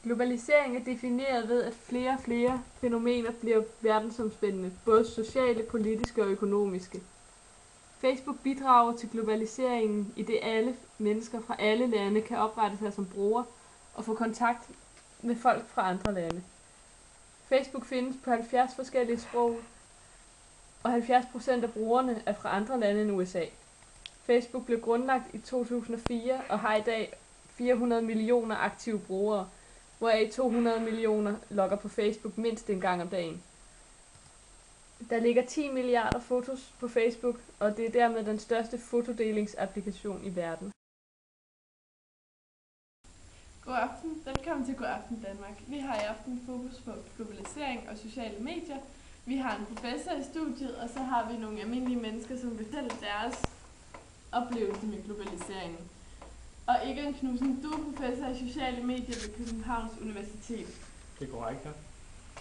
Globalisering er defineret ved, at flere og flere fænomener bliver verdensomspændende, både sociale, politiske og økonomiske. Facebook bidrager til globaliseringen, i det alle mennesker fra alle lande kan oprette sig som brugere og få kontakt med folk fra andre lande. Facebook findes på 70 forskellige sprog, og 70% af brugerne er fra andre lande end USA. Facebook blev grundlagt i 2004 og har i dag 400 millioner aktive brugere, hvoraf 200 millioner logger på Facebook mindst en gang om dagen. Der ligger 10 milliarder fotos på Facebook, og det er dermed den største fotodelingsapplikation i verden. God aften, velkommen til God Aften Danmark. Vi har i aften fokus på globalisering og sociale medier. Vi har en professor i studiet, og så har vi nogle almindelige mennesker, som vil fortælle deres oplevelse med globaliseringen. Og Egon Knudsen, du er professor i sociale medier ved Københavns Universitet. Det er korrekt, ja.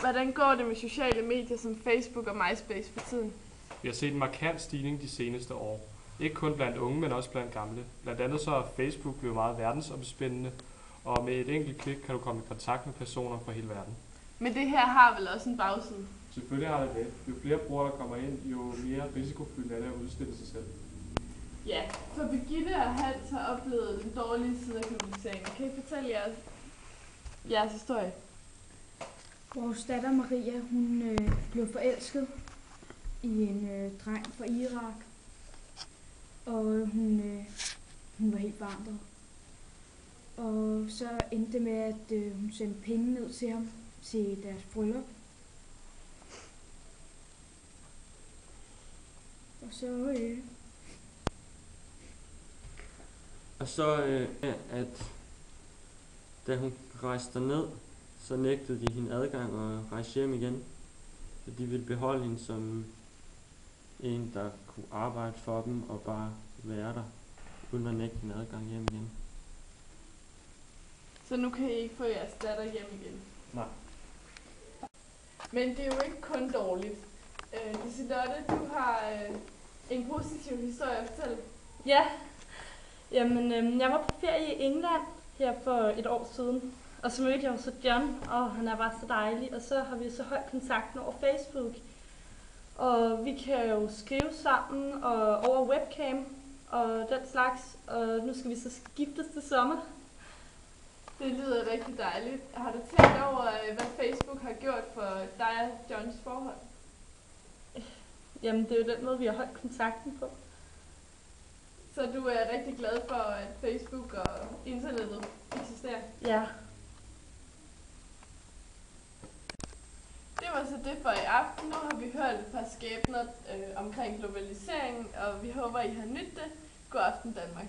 Hvordan går det med sociale medier som Facebook og MySpace for tiden? Vi har set en markant stigning de seneste år. Ikke kun blandt unge, men også blandt gamle. Blandt andet så er Facebook blevet meget verdensomspændende, og med et enkelt klik kan du komme i kontakt med personer fra hele verden. Men det her har vel også en bagside? Selvfølgelig har det det. Jo flere brugere, der kommer ind, jo mere risikofyldt er det at udstille sig selv. Ja, for Birgitte og Hans har oplevet den dårlige side af globaliseringen. Kan I fortælle jeres historie? Vores datter Maria, hun blev forelsket i en dreng fra Irak, og hun var helt forandret. Og så endte det med, at hun sendte penge ned til ham til deres bryllup. Og så at da hun rejste derned, så nægtede de hende adgang og rejse hjem igen. Så de ville beholde hende som en, der kunne arbejde for dem og bare være der, uden at nægte hende adgang hjem igen. Så nu kan I ikke få jeres datter hjem igen? Nej. Men det er jo ikke kun dårligt. Liselotte, du har en positiv historie at fortælle. Ja, jamen jeg var på ferie i England her for et år siden, og så mødte jeg jo så John, og han er bare så dejlig, og så har vi så højt kontakt over Facebook. Og vi kan jo skrive sammen og over webcam og den slags, og nu skal vi så giftes til sommer. Det lyder rigtig dejligt. Har du tænkt over, hvad Facebook har gjort for dig og Johns forhold? Jamen det er jo den måde, vi har holdt kontakten på. Så du er rigtig glad for, at Facebook og internettet eksisterer? Ja. Det var så det for i aften. Nu har vi hørt et par skæbner omkring globaliseringen, og vi håber, I har nydt det. God aften, Danmark.